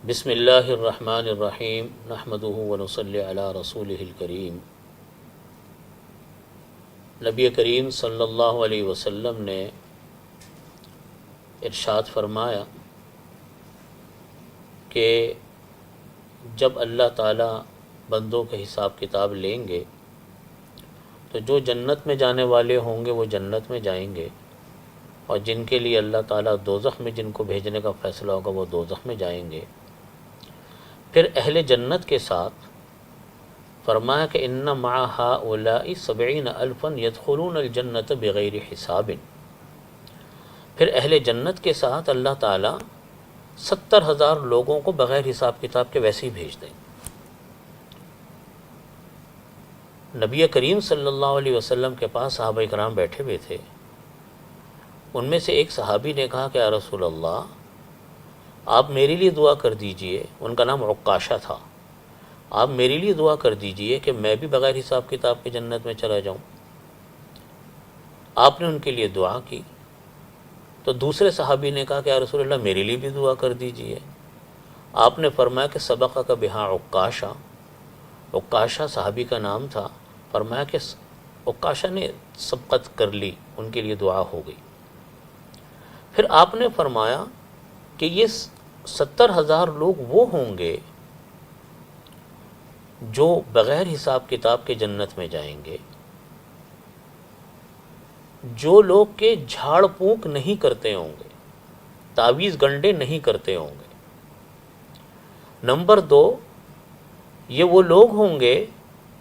بسم اللہ الرحمن الرحیم نحمدہ ونصلی علی رسولہ الکریم۔ نبی کریم صلی اللہ علیہ وسلم نے ارشاد فرمایا کہ جب اللہ تعالیٰ بندوں کا حساب کتاب لیں گے تو جو جنت میں جانے والے ہوں گے وہ جنت میں جائیں گے، اور جن کے لیے اللہ تعالیٰ دوزخ میں جن کو بھیجنے کا فیصلہ ہوگا وہ دوزخ میں جائیں گے۔ پھر اہل جنت کے ساتھ فرمایا کہ ان مع ہؤلاء 70,000 يدخلون الجنت بغیر حساب۔ پھر اہل جنت کے ساتھ اللہ تعالیٰ 70,000 لوگوں کو بغیر حساب کتاب کے ویسے ہی بھیج دیں۔ نبی کریم صلی اللہ علیہ وسلم کے پاس صحابہ کرام بیٹھے ہوئے تھے۔ ان میں سے ایک صحابی نے کہا کہ یا رسول اللہ آپ میرے لیے دعا کر دیجئے، ان کا نام عکاشہ تھا، آپ میرے لیے دعا کر دیجئے کہ میں بھی بغیر حساب کتاب کے جنت میں چلا جاؤں۔ آپ نے ان کے لیے دعا کی تو دوسرے صحابی نے کہا کہ یا رسول اللہ میرے لیے بھی دعا کر دیجئے۔ آپ نے فرمایا کہ سبقک بہا عکاشہ، عکاشہ صحابی کا نام تھا، فرمایا کہ عکاشہ نے سبقت کر لی، ان کے لیے دعا ہو گئی۔ پھر آپ نے فرمایا کہ یہ 70,000 لوگ وہ ہوں گے جو بغیر حساب کتاب کے جنت میں جائیں گے، جو لوگ کہ جھاڑ پھونک نہیں کرتے ہوں گے، تعویذ گنڈے نہیں کرتے ہوں گے۔ نمبر 2، یہ وہ لوگ ہوں گے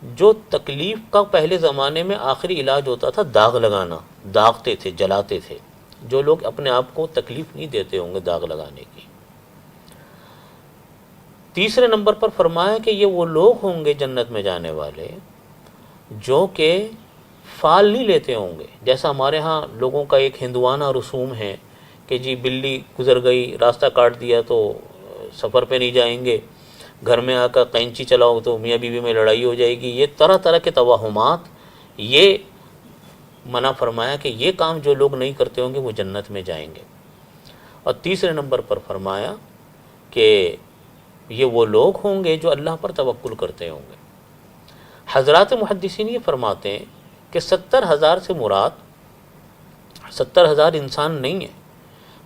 جو تکلیف کا پہلے زمانے میں آخری علاج ہوتا تھا داغ لگانا، داغتے تھے، جلاتے تھے، جو لوگ اپنے آپ کو تکلیف نہیں دیتے ہوں گے داغ لگانے کی۔ تیسرے نمبر پر فرمایا کہ یہ وہ لوگ ہوں گے جنت میں جانے والے جو کہ فال نہیں لیتے ہوں گے، جیسا ہمارے ہاں لوگوں کا ایک ہندوانہ رسوم ہے کہ جی بلی گزر گئی، راستہ کاٹ دیا تو سفر پہ نہیں جائیں گے، گھر میں آ کر قینچی چلاؤ تو میاں بیوی میں لڑائی ہو جائے گی۔ یہ طرح طرح کے توہمات، یہ منع فرمایا کہ یہ کام جو لوگ نہیں کرتے ہوں گے وہ جنت میں جائیں گے۔ اور تیسرے نمبر پر فرمایا کہ یہ وہ لوگ ہوں گے جو اللہ پر توکل کرتے ہوں گے۔ حضرات محدثین یہ فرماتے ہیں کہ 70,000 سے مراد 70,000 انسان نہیں ہے،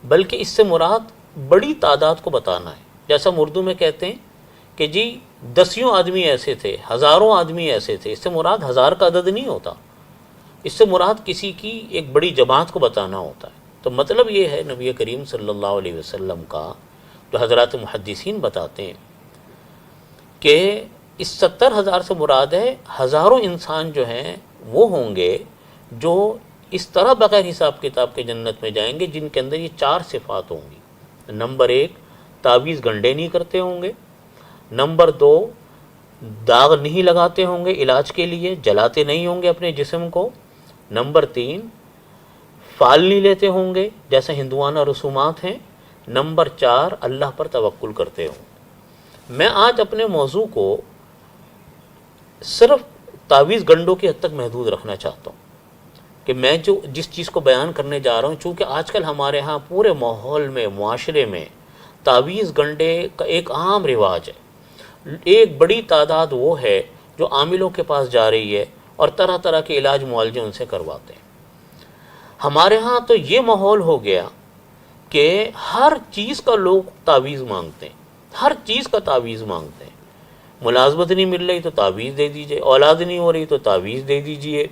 بلکہ اس سے مراد بڑی تعداد کو بتانا ہے۔ جیسا ہم اردو میں کہتے ہیں کہ جی 10 آدمی ایسے تھے، ہزاروں آدمی ایسے تھے، اس سے مراد 1000 کا عدد نہیں ہوتا، اس سے مراد کسی کی ایک بڑی جماعت کو بتانا ہوتا ہے۔ تو مطلب یہ ہے نبی کریم صلی اللہ علیہ وسلم کا جو حضرات محدثین بتاتے ہیں کہ اس 70,000 سے مراد ہے ہزاروں انسان جو ہیں وہ ہوں گے جو اس طرح بغیر حساب کتاب کے جنت میں جائیں گے جن کے اندر یہ 4 صفات ہوں گی۔ نمبر 1، تعویذ گنڈے نہیں کرتے ہوں گے۔ نمبر 2، داغ نہیں لگاتے ہوں گے علاج کے لیے، جلاتے نہیں ہوں گے اپنے جسم کو۔ نمبر 3، فال نہیں لیتے ہوں گے جیسے ہندوانہ رسومات ہیں۔ نمبر 4، اللہ پر توکل کرتے ہوں۔ میں آج اپنے موضوع کو صرف تعویذ گنڈوں کی حد تک محدود رکھنا چاہتا ہوں کہ میں جس چیز کو بیان کرنے جا رہا ہوں، چونکہ آج کل ہمارے ہاں پورے ماحول میں، معاشرے میں تعویذ گنڈے کا ایک عام رواج ہے۔ ایک بڑی تعداد وہ ہے جو عاملوں کے پاس جا رہی ہے اور طرح طرح کے علاج معالجے ان سے کرواتے ہیں۔ ہمارے ہاں تو یہ ماحول ہو گیا کہ ہر چیز کا لوگ تعویذ مانگتے ہیں، ہر چیز کا تعویذ مانگتے ہیں۔ ملازمت نہیں مل رہی تو تعویذ دے دیجئے، اولاد نہیں ہو رہی تو تعویذ دے دیجئے،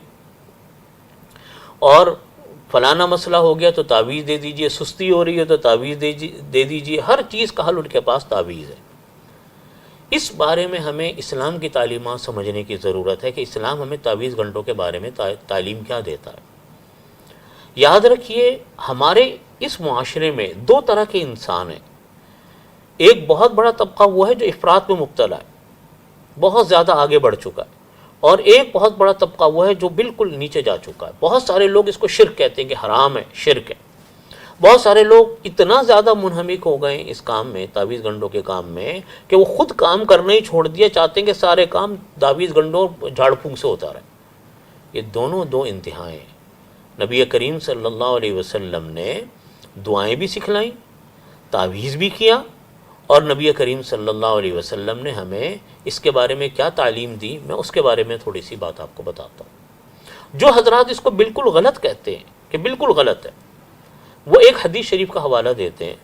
اور فلانا مسئلہ ہو گیا تو تعویذ دے دیجئے، سستی ہو رہی ہے تو تعویذ دے دیجئے۔ ہر چیز کا حل ان کے پاس تعویذ ہے۔ اس بارے میں ہمیں اسلام کی تعلیمات سمجھنے کی ضرورت ہے کہ اسلام ہمیں تعویذ گنڈوں کے بارے میں تعلیم کیا دیتا ہے۔ یاد رکھیے ہمارے اس معاشرے میں 2 طرح کے انسان ہیں۔ ایک بہت بڑا طبقہ وہ ہے جو افراط میں مبتلا ہے، بہت زیادہ آگے بڑھ چکا ہے، اور ایک بہت بڑا طبقہ وہ ہے جو بالکل نیچے جا چکا ہے۔ بہت سارے لوگ اس کو شرک کہتے ہیں کہ حرام ہے، شرک ہے۔ بہت سارے لوگ اتنا زیادہ منہمک ہو گئے اس کام میں، تعویذ گنڈوں کے کام میں، کہ وہ خود کام کرنا ہی چھوڑ دیا، چاہتے ہیں کہ سارے کام تعویذ گنڈوں جھاڑ پھونک سے ہوتا رہے۔ یہ دونوں 2 انتہائیں ہیں۔ نبی کریم صلی اللہ علیہ وسلم نے دعائیں بھی سکھلائیں، تعویذ بھی کیا، اور نبی کریم صلی اللہ علیہ وسلم نے ہمیں اس کے بارے میں کیا تعلیم دی، میں اس کے بارے میں تھوڑی سی بات آپ کو بتاتا ہوں۔ جو حضرات اس کو بالکل غلط کہتے ہیں کہ بالکل غلط ہے، وہ ایک حدیث شریف کا حوالہ دیتے ہیں،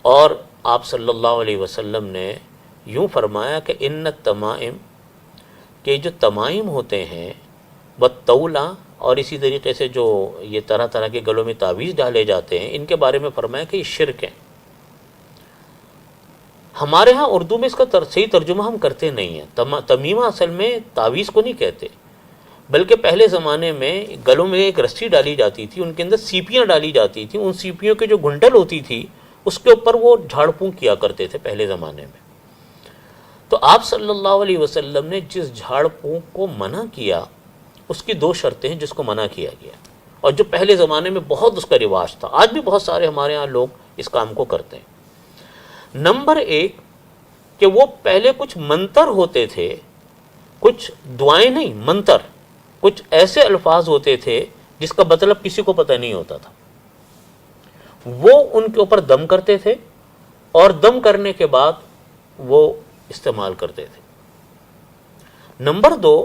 اور آپ صلی اللہ علیہ وسلم نے یوں فرمایا کہ ان التمائم، کہ جو تمائم ہوتے ہیں، والتولہ، اور اسی طریقے سے جو یہ طرح طرح کے گلوں میں تعویذ ڈالے جاتے ہیں، ان کے بارے میں فرمایا کہ یہ شرک ہے۔ ہمارے ہاں اردو میں اس کا صحیح ترجمہ ہم کرتے نہیں ہیں۔ تمیمہ اصل میں تعویذ کو نہیں کہتے، بلکہ پہلے زمانے میں گلوں میں ایک رسی ڈالی جاتی تھی، ان کے اندر سیپیاں ڈالی جاتی تھیں، ان سیپیوں کے جو گھنٹل ہوتی تھی اس کے اوپر وہ جھاڑ پھونک کیا کرتے تھے پہلے زمانے میں۔ تو آپ صلی اللہ علیہ وسلم نے جس جھاڑ پھونک کو منع کیا، اس کی دو شرطیں ہیں جس کو منع کیا گیا، اور جو پہلے زمانے میں بہت اس کا رواج تھا، آج بھی بہت سارے ہمارے ہاں لوگ اس کام کو کرتے ہیں۔ نمبر ایک کہ وہ پہلے کچھ منتر ہوتے تھے، کچھ دعائیں نہیں، منتر، کچھ ایسے الفاظ ہوتے تھے جس کا مطلب کسی کو پتہ نہیں ہوتا تھا، وہ ان کے اوپر دم کرتے تھے، اور دم کرنے کے بعد وہ استعمال کرتے تھے۔ نمبر دو،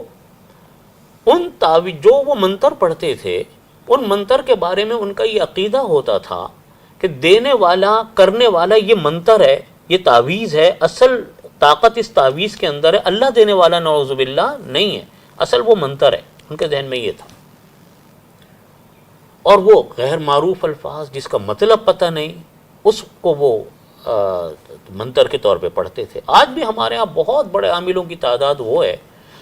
ان تعویذ جو وہ منتر پڑھتے تھے، ان منتر کے بارے میں ان کا یہ عقیدہ ہوتا تھا کہ دینے والا، کرنے والا یہ منتر ہے، یہ تعویذ ہے، اصل طاقت اس تعویذ کے اندر ہے، اللہ دینے والا نعوذ باللہ نہیں ہے، اصل وہ منتر ہے، ان کے ذہن میں یہ تھا۔ اور وہ غیر معروف الفاظ جس کا مطلب پتہ نہیں، اس کو وہ منتر کے طور پہ پڑھتے تھے۔ آج بھی ہمارے ہاں بہت بڑے عاملوں کی تعداد وہ ہے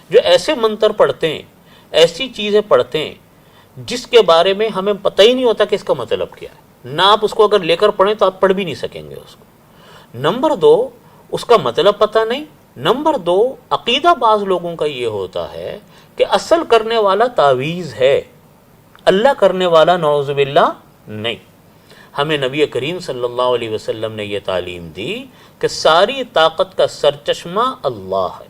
جو ایسے منتر پڑھتے ہیں، ایسی چیزیں پڑھتے ہیں جس کے بارے میں ہمیں پتہ ہی نہیں ہوتا کہ اس کا مطلب کیا ہے، نہ آپ اس کو اگر لے کر پڑھیں تو آپ پڑھ بھی نہیں سکیں گے اس کو۔ نمبر دو، اس کا مطلب پتہ نہیں۔ نمبر دو، عقیدہ بعض لوگوں کا یہ ہوتا ہے کہ اصل کرنے والا تعویذ ہے، اللہ کرنے والا نعوذ باللہ نہیں۔ ہمیں نبی کریم صلی اللہ علیہ وسلم نے یہ تعلیم دی کہ ساری طاقت کا سرچشمہ اللہ ہے،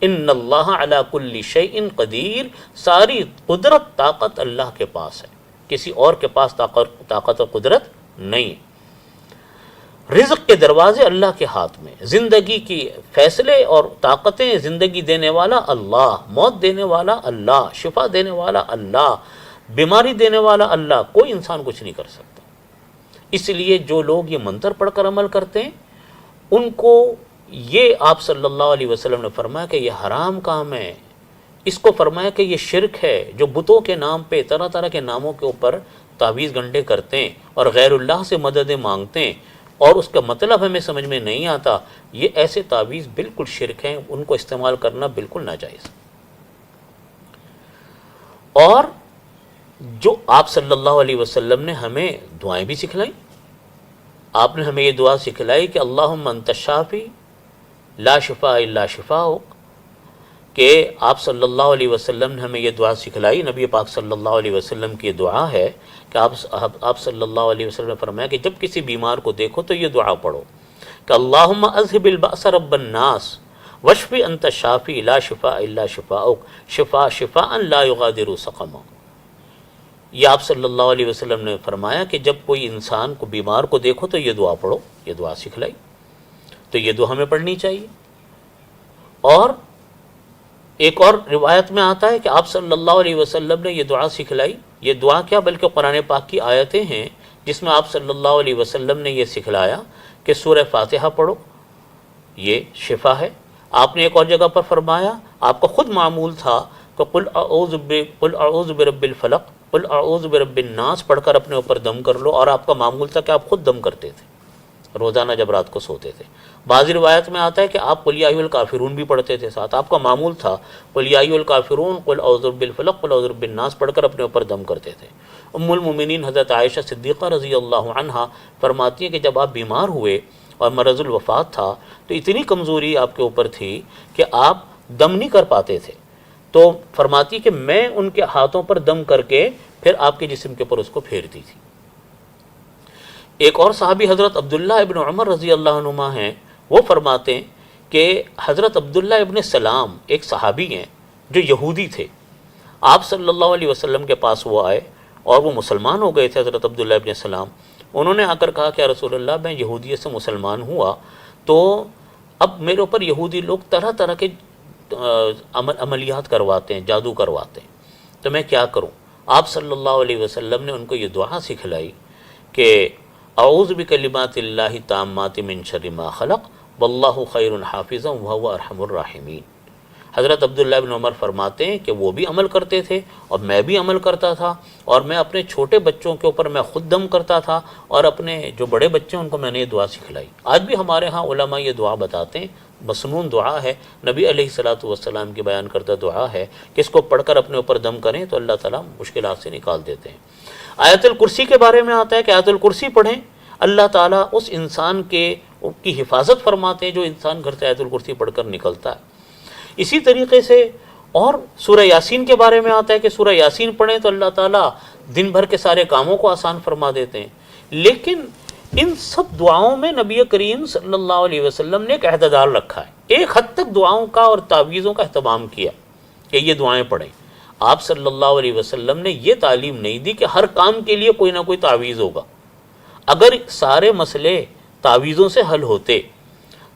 ان اللہ علی کل شیء قدیر، ساری قدرت طاقت اللہ کے پاس ہے، کسی اور کے پاس طاقت و قدرت نہیں۔ رزق کے دروازے اللہ کے ہاتھ میں، زندگی کی فیصلے اور طاقتیں، زندگی دینے والا اللہ، موت دینے والا اللہ، شفا دینے والا اللہ، بیماری دینے والا اللہ، کوئی انسان کچھ نہیں کر سکتا۔ اس لیے جو لوگ یہ منتر پڑھ کر عمل کرتے ہیں، ان کو یہ آپ صلی اللہ علیہ وسلم نے فرمایا کہ یہ حرام کام ہے، اس کو فرمایا کہ یہ شرک ہے۔ جو بتوں کے نام پہ، طرح طرح کے ناموں کے اوپر تعویذ گنڈے کرتے ہیں اور غیر اللہ سے مددیں مانگتے ہیں، اور اس کا مطلب ہمیں سمجھ میں نہیں آتا، یہ ایسے تعویذ بالکل شرک ہیں، ان کو استعمال کرنا بالکل ناجائز۔ اور جو آپ صلی اللہ علیہ وسلم نے ہمیں دعائیں بھی سکھلائیں، آپ نے ہمیں یہ دعا سکھلائی کہ اللہم انت الشافی لا شفاء الا شفاؤک، کہ آپ صلی اللہ علیہ وسلم نے ہمیں یہ دعا سکھلائی۔ نبی پاک صلی اللہ علیہ وسلم کی یہ دعا ہے کہ آپ صلی اللہ علیہ وسلم نے فرمایا کہ جب کسی بیمار کو دیکھو تو یہ دعا پڑھو کہ اللہم اذہب البأس رب الناس واشف انت الشافی لا شفاء الا شفاؤک شفاء لا یغادر سقما۔ یہ آپ صلی اللہ علیہ وسلم نے فرمایا کہ جب کوئی انسان کو، بیمار کو دیکھو تو یہ دعا پڑھو، یہ دعا سکھلائی، تو یہ دعا ہمیں پڑھنی چاہیے۔ اور ایک اور روایت میں آتا ہے کہ آپ صلی اللہ علیہ وسلم نے یہ دعا سکھلائی، یہ دعا کیا بلکہ قرآن پاک کی آیتیں ہیں جس میں آپ صلی اللہ علیہ وسلم نے یہ سکھلایا کہ سورہ فاتحہ پڑھو، یہ شفا ہے۔ آپ نے ایک اور جگہ پر فرمایا، آپ کا خود معمول تھا کہ قل اعوذ برب الفلق قل اعوذ برب الناس پڑھ کر اپنے اوپر دم کر لو، اور آپ کا معمول تھا کہ آپ خود دم کرتے تھے روزانہ جب رات کو سوتے تھے۔ بعض روایت میں آتا ہے کہ آپ قل یا ایھا الکافرون بھی پڑھتے تھے ساتھ، آپ کا معمول تھا قل یا ایھا الکافرون قل اعوذ برب الفلق قل اعوذ برب الناس پڑھ کر اپنے اوپر دم کرتے تھے۔ ام المومنین حضرت عائشہ صدیقہ رضی اللہ عنہا فرماتی ہیں کہ جب آپ بیمار ہوئے اور مرض الوفات تھا تو اتنی کمزوری آپ کے اوپر تھی کہ آپ دم نہیں کر پاتے تھے، تو فرماتی کہ میں ان کے ہاتھوں پر دم کر کے پھر آپ کے جسم کے اوپر اس کو پھیرتی تھی۔ ایک اور صحابی حضرت عبداللہ ابن عمر رضی اللہ عنہما ہیں، وہ فرماتے ہیں کہ حضرت عبداللہ ابن سلام ایک صحابی ہیں جو یہودی تھے، آپ صلی اللہ علیہ وسلم کے پاس وہ آئے اور وہ مسلمان ہو گئے تھے۔ حضرت عبداللہ ابن سلام انہوں نے آ کر کہا کہ یا رسول اللہ، میں یہودیت سے مسلمان ہوا تو اب میرے اوپر یہودی لوگ طرح طرح کے عملیات کرواتے ہیں، جادو کرواتے ہیں، تو میں کیا کروں؟ آپ صلی اللہ علیہ وسلم نے ان کو یہ دعا سکھلائی کہ اعوذ بکلمات اللہ التامات من شر ما خلق واللہ خیر حافظا وہو ارحم الراحمین۔ حضرت عبداللہ بن عمر فرماتے ہیں کہ وہ بھی عمل کرتے تھے اور میں بھی عمل کرتا تھا، اور میں اپنے چھوٹے بچوں کے اوپر میں خود دم کرتا تھا، اور اپنے جو بڑے بچے ہیں ان کو میں نے یہ دعا سکھلائی۔ آج بھی ہمارے ہاں علماء یہ دعا بتاتے ہیں، مسنون دعا ہے، نبی علیہ الصلوۃ والسلام کی بیان کردہ دعا ہے کہ اس کو پڑھ کر اپنے اوپر دم کریں تو اللہ تعالیٰ مشکلات سے نکال دیتے ہیں۔ آیت الکرسی کے بارے میں آتا ہے کہ آیت الکرسی پڑھیں، اللہ تعالیٰ اس انسان کی حفاظت فرماتے ہیں جو انسان گھر سے آیت الکرسی پڑھ کر نکلتا ہے۔ اسی طریقے سے اور سورہ یاسین کے بارے میں آتا ہے کہ سورہ یاسین پڑھیں تو اللہ تعالیٰ دن بھر کے سارے کاموں کو آسان فرما دیتے ہیں۔ لیکن ان سب دعاؤں میں نبی کریم صلی اللہ علیہ وسلم نے ایک اعتدال رکھا ہے، ایک حد تک دعاؤں کا اور تعویذوں کا اہتمام کیا کہ یہ دعائیں پڑھیں۔ آپ صلی اللہ علیہ وسلم نے یہ تعلیم نہیں دی کہ ہر کام کے لیے کوئی نہ کوئی تعویذ ہوگا۔ اگر سارے مسئلے تعویذوں سے حل ہوتے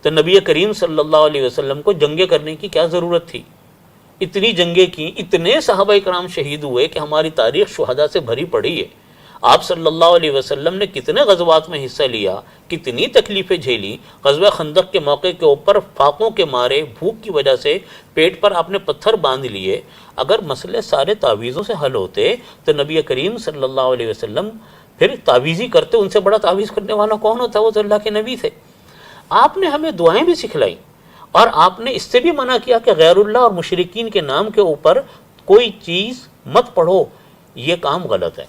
تو نبی کریم صلی اللہ علیہ وسلم کو جنگیں کرنے کی کیا ضرورت تھی؟ اتنی جنگیں کی، اتنے صحابہ کرام شہید ہوئے کہ ہماری تاریخ شہداء سے بھری پڑی ہے۔ آپ صلی اللہ علیہ وسلم نے کتنے غزوات میں حصہ لیا، کتنی تکلیفیں جھیلی۔ غزوہ خندق کے موقع کے اوپر فاقوں کے مارے، بھوک کی وجہ سے پیٹ پر آپ نے پتھر باندھ لیے۔ اگر مسئلے سارے تعویذوں سے حل ہوتے تو نبی کریم صلی اللہ علیہ وسلم پھر تعویذی کرتے، ان سے بڑا تعویذ کرنے والا کون ہوتا؟ وہ تو اللہ کے نبی تھے۔ آپ نے ہمیں دعائیں بھی سکھلائی، اور آپ نے اس سے بھی منع کیا کہ غیر اللہ اور مشرکین کے نام کے اوپر کوئی چیز مت پڑھو، یہ کام غلط ہے۔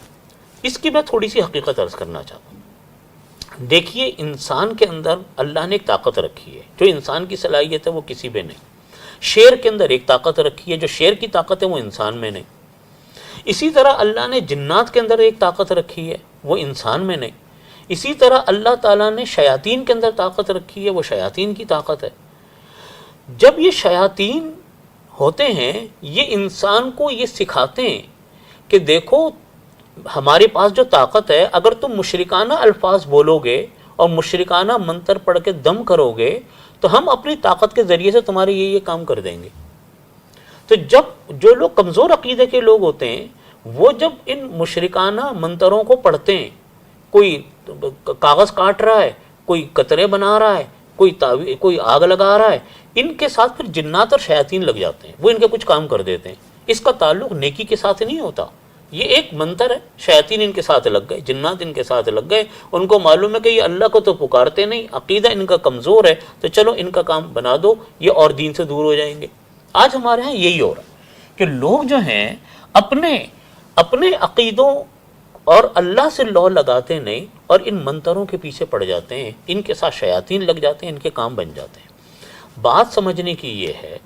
اس کی میں تھوڑی سی حقیقت عرض کرنا چاہتا ہوں۔ دیکھیے، انسان کے اندر اللہ نے ایک طاقت رکھی ہے، جو انسان کی صلاحیت ہے وہ کسی میں نہیں۔ شیر کے اندر ایک طاقت رکھی ہے، جو شیر کی طاقت ہے وہ انسان میں نہیں۔ اسی طرح اللہ نے جنات کے اندر ایک طاقت رکھی ہے، وہ انسان میں نہیں۔ اسی طرح اللہ تعالیٰ نے شیاطین کے اندر طاقت رکھی ہے، وہ شیاطین کی طاقت ہے۔ جب یہ شیاطین ہوتے ہیں، یہ انسان کو یہ سکھاتے ہیں کہ دیکھو ہمارے پاس جو طاقت ہے، اگر تم مشرکانہ الفاظ بولو گے اور مشرکانہ منتر پڑھ کے دم کرو گے تو ہم اپنی طاقت کے ذریعے سے تمہارے یہ کام کر دیں گے۔ تو جب جو لوگ کمزور عقیدے کے لوگ ہوتے ہیں، وہ جب ان مشرکانہ منتروں کو پڑھتے ہیں، کوئی کاغذ کاٹ رہا ہے، کوئی قطرے بنا رہا ہے، کوئی آگ لگا رہا ہے، ان کے ساتھ پھر جنات اور شیاطین لگ جاتے ہیں، وہ ان کے کچھ کام کر دیتے ہیں۔ اس کا تعلق نیکی کے ساتھ نہیں ہوتا، یہ ایک منتر ہے، شیاطین ان کے ساتھ لگ گئے، جنات ان کے ساتھ لگ گئے، ان کو معلوم ہے کہ یہ اللہ کو تو پکارتے نہیں، عقیدہ ان کا کمزور ہے، تو چلو ان کا کام بنا دو، یہ اور دین سے دور ہو جائیں گے۔ آج ہمارے ہاں یہی ہو رہا ہے کہ لوگ جو ہیں اپنے عقیدوں اور اللہ سے لو لگاتے نہیں، اور ان منتروں کے پیچھے پڑ جاتے ہیں، ان کے ساتھ شیاطین لگ جاتے ہیں، ان کے کام بن جاتے ہیں۔ بات سمجھنے کی یہ ہے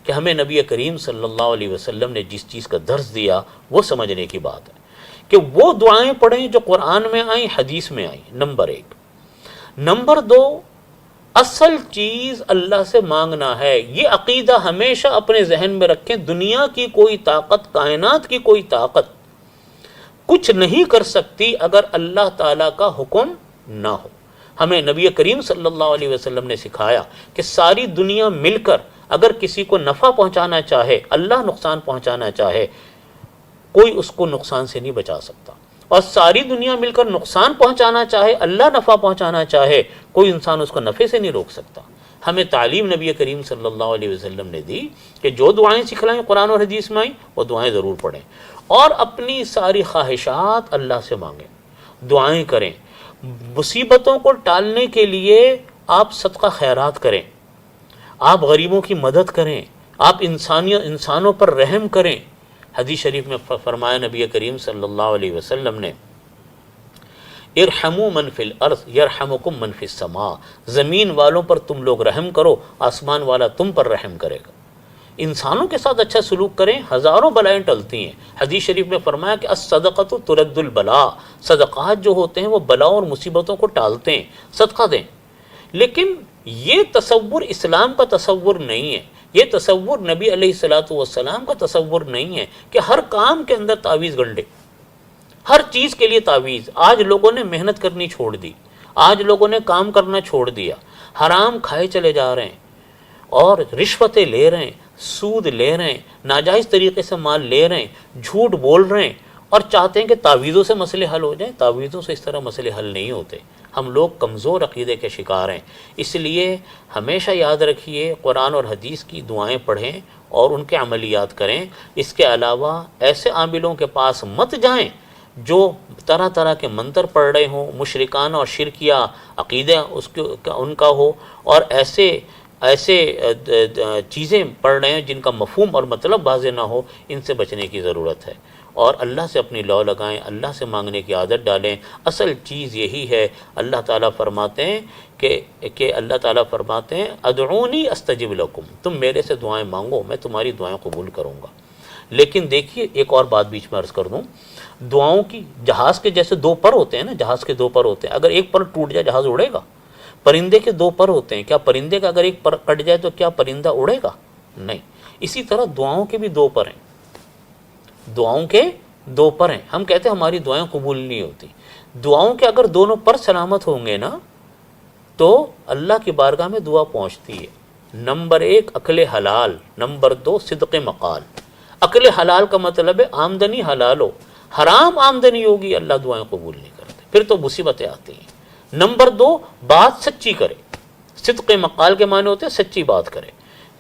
کہ ہمیں نبی کریم صلی اللہ علیہ وسلم نے جس چیز کا درس دیا وہ سمجھنے کی بات ہے کہ وہ دعائیں پڑھیں جو قرآن میں آئیں، حدیث میں آئیں، نمبر 1۔ نمبر 2، اصل چیز اللہ سے مانگنا ہے۔ یہ عقیدہ ہمیشہ اپنے ذہن میں رکھیں، دنیا کی کوئی طاقت، کائنات کی کوئی طاقت کچھ نہیں کر سکتی اگر اللہ تعالیٰ کا حکم نہ ہو۔ ہمیں نبی کریم صلی اللہ علیہ وسلم نے سکھایا کہ ساری دنیا مل کر اگر کسی کو نفع پہنچانا چاہے، اللہ نقصان پہنچانا چاہے، کوئی اس کو نقصان سے نہیں بچا سکتا، اور ساری دنیا مل کر نقصان پہنچانا چاہے، اللہ نفع پہنچانا چاہے، کوئی انسان اس کو نفع سے نہیں روک سکتا۔ ہمیں تعلیم نبی کریم صلی اللہ علیہ وسلم نے دی کہ جو دعائیں سکھلائیں قرآن اور حدیث میں آئیں وہ دعائیں ضرور پڑھیں، اور اپنی ساری خواہشات اللہ سے مانگیں، دعائیں کریں۔ مصیبتوں کو ٹالنے کے لیے آپ صدقہ خیرات کریں، آپ غریبوں کی مدد کریں، آپ انسانوں پر رحم کریں۔ حدیث شریف میں فرمایا نبی کریم صلی اللہ علیہ وسلم نے، ارحموا من فی الارض یرحمکم من فی السماء، زمین والوں پر تم لوگ رحم کرو، آسمان والا تم پر رحم کرے گا۔ انسانوں کے ساتھ اچھا سلوک کریں، ہزاروں بلائیں ٹلتی ہیں۔ حدیث شریف میں فرمایا کہ الصدقۃ ترد البلاء، صدقات جو ہوتے ہیں وہ بلاؤں اور مصیبتوں کو ٹالتے ہیں، صدقہ دیں۔ لیکن یہ تصور اسلام کا تصور نہیں ہے، یہ تصور نبی علیہ الصلوۃ والسلام کا تصور نہیں ہے کہ ہر کام کے اندر تعویذ گنڈے، ہر چیز کے لیے تعویذ۔ آج لوگوں نے محنت کرنی چھوڑ دی، آج لوگوں نے کام کرنا چھوڑ دیا، حرام کھائے چلے جا رہے ہیں اور رشوتیں لے رہے ہیں، سود لے رہے ہیں، ناجائز طریقے سے مال لے رہے ہیں، جھوٹ بول رہے ہیں اور چاہتے ہیں کہ تعویذوں سے مسئلے حل ہو جائیں۔ تعویذوں سے اس طرح مسئلے حل نہیں ہوتے۔ ہم لوگ کمزور عقیدے کے شکار ہیں، اس لیے ہمیشہ یاد رکھیے قرآن اور حدیث کی دعائیں پڑھیں اور ان کے عملیات کریں۔ اس کے علاوہ ایسے عاملوں کے پاس مت جائیں جو طرح طرح کے منتر پڑھ رہے ہوں، مشرکانہ اور شرکیہ عقیدہ ان کا ہو، اور ایسے چیزیں پڑھ رہے ہیں جن کا مفہوم اور مطلب واضح نہ ہو۔ ان سے بچنے کی ضرورت ہے اور اللہ سے اپنی لو لگائیں، اللہ سے مانگنے کی عادت ڈالیں۔ اصل چیز یہی ہے۔ اللہ تعالیٰ فرماتے ہیں کہ ادعونی استجب لکم، تم میرے سے دعائیں مانگو، میں تمہاری دعائیں قبول کروں گا۔ لیکن دیکھیے ایک اور بات بیچ میں عرض کر دوں، دعاؤں کی جہاز کے جیسے دو پر ہوتے ہیں نا، جہاز کے دو پر ہوتے ہیں، اگر ایک پر ٹوٹ جائے جہاز اڑے گا؟ پرندے کے دو پر ہوتے ہیں، کیا پرندے کا اگر ایک پر کٹ جائے تو کیا پرندہ اڑے گا؟ نہیں۔ اسی طرح دعاؤں کے بھی دو پر ہیں، دعاؤں کے دو پر ہیں۔ ہم کہتے ہیں ہماری دعائیں قبول نہیں ہوتی، دعاؤں کے اگر دونوں پر سلامت ہوں گے نا تو اللہ کی بارگاہ میں دعا پہنچتی ہے۔ نمبر 1 عقل حلال، نمبر 2 صدق مقال۔ عقل حلال کا مطلب ہے آمدنی حلال ہو، حرام آمدنی ہوگی اللہ دعائیں قبول نہیں کرتے، پھر تو مصیبتیں آتی ہیں۔ نمبر 2 بات سچی کرے، صدق مقال کے معنی ہوتے ہیں سچی بات کرے۔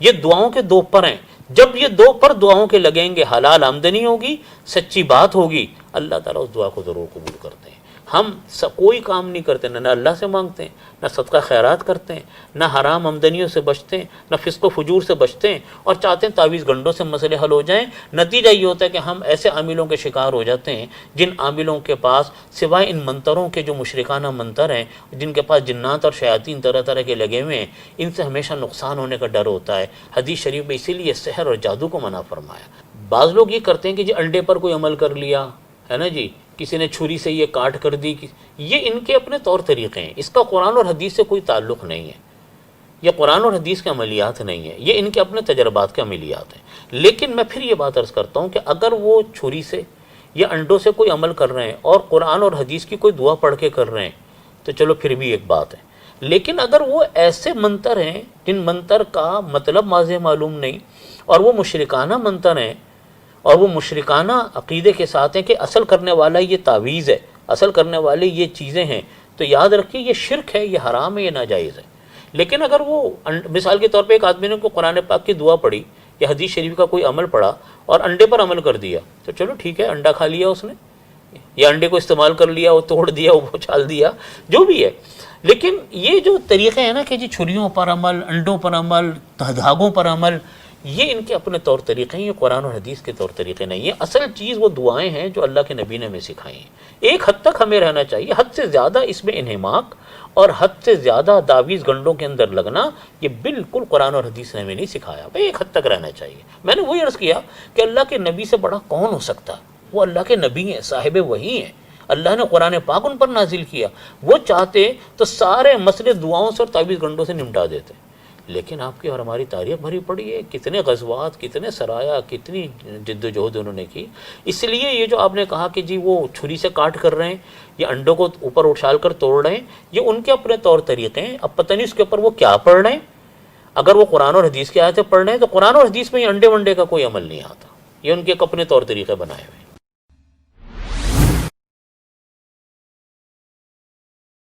یہ دعاؤں کے دو پر ہیں، جب یہ دو پر دعاؤں کے لگیں گے، حلال آمدنی ہوگی، سچی بات ہوگی، اللہ تعالیٰ اس دعا کو ضرور قبول کرتے ہیں۔ ہم کوئی کام نہیں کرتے، نہ اللہ سے مانگتے ہیں، نہ صدقہ خیرات کرتے ہیں، نہ حرام آمدنیوں سے بچتے ہیں، نہ فسق و فجور سے بچتے ہیں، اور چاہتے ہیں تعویذ گنڈوں سے مسئلے حل ہو جائیں۔ نتیجہ یہ ہوتا ہے کہ ہم ایسے عاملوں کے شکار ہو جاتے ہیں جن عاملوں کے پاس سوائے ان منتروں کے جو مشرکانہ منتر ہیں، جن کے پاس جنات اور شیاطین طرح طرح کے لگے ہوئے ہیں، ان سے ہمیشہ نقصان ہونے کا ڈر ہوتا ہے۔ حدیث شریف میں اسی لیے سحر اور جادو کو منع فرمایا۔ بعض لوگ یہ کرتے ہیں کہ جی انڈے پر کوئی عمل کر لیا ہے نا، جی کسی نے چھری سے یہ کاٹ کر دی، یہ ان کے اپنے طور طریقے ہیں، اس کا قرآن اور حدیث سے کوئی تعلق نہیں ہے، یہ قرآن اور حدیث کے عملیات نہیں ہیں، یہ ان کے اپنے تجربات کے عملیات ہیں۔ لیکن میں پھر یہ بات عرض کرتا ہوں کہ اگر وہ چھری سے یا انڈوں سے کوئی عمل کر رہے ہیں اور قرآن اور حدیث کی کوئی دعا پڑھ کے کر رہے ہیں تو چلو پھر بھی ایک بات ہے۔ لیکن اگر وہ ایسے منتر ہیں جن منتر کا مطلب واضح معلوم نہیں، اور وہ مشرکانہ منتر ہیں، اور وہ مشرکانہ عقیدے کے ساتھ ہیں کہ اصل کرنے والا یہ تعویذ ہے، اصل کرنے والے یہ چیزیں ہیں، تو یاد رکھیے یہ شرک ہے، یہ حرام ہے، یہ ناجائز ہے۔ لیکن اگر وہ مثال کے طور پہ ایک آدمی نے کو قرآن پاک کی دعا پڑھی یا حدیث شریف کا کوئی عمل پڑھا اور انڈے پر عمل کر دیا تو چلو ٹھیک ہے، انڈا کھا لیا اس نے، یا انڈے کو استعمال کر لیا، وہ توڑ دیا، وہ چھال دیا، جو بھی ہے۔ لیکن یہ جو طریقے ہیں نا کہ جی چھریوں پر عمل، انڈوں پر عمل، دھاگوں پر عمل، یہ ان کے اپنے طور طریقے ہیں، یہ قرآن اور حدیث کے طور طریقے نہیں ہیں۔ اصل چیز وہ دعائیں ہیں جو اللہ کے نبی نے ہمیں سکھائی ہیں۔ ایک حد تک ہمیں رہنا چاہیے، حد سے زیادہ اس میں انہماک اور حد سے زیادہ تعویذ گنڈوں کے اندر لگنا یہ بالکل قرآن اور حدیث نے ہمیں نہیں سکھایا۔ بھائی ایک حد تک رہنا چاہیے۔ میں نے وہی عرض کیا کہ اللہ کے نبی سے بڑا کون ہو سکتا؟ وہ اللہ کے نبی ہیں، صاحب وحی ہیں، اللہ نے قرآن پاک ان پر نازل کیا۔ وہ چاہتے تو سارے مسئلے دعاؤں سے اور تعویذ گنڈوں سے نمٹا دیتے، لیکن آپ کی اور ہماری تاریخ بھری پڑی ہے، کتنے غزوات، کتنے سرایا، کتنی جد و جہد انہوں نے کی۔ اس لیے یہ جو آپ نے کہا کہ جی وہ چھری سے کاٹ کر رہے ہیں یا انڈوں کو اوپر اچھال کر توڑ رہے ہیں، یہ ان کے اپنے طور طریقے ہیں۔ اب پتہ نہیں اس کے اوپر وہ کیا پڑھ رہے ہیں۔ اگر وہ قرآن اور حدیث کی آیتیں پڑھ رہے ہیں تو قرآن اور حدیث میں یہ انڈے ونڈے کا کوئی عمل نہیں آتا، یہ ان کے اپنے طور طریقے بنائے ہوئے ہیں۔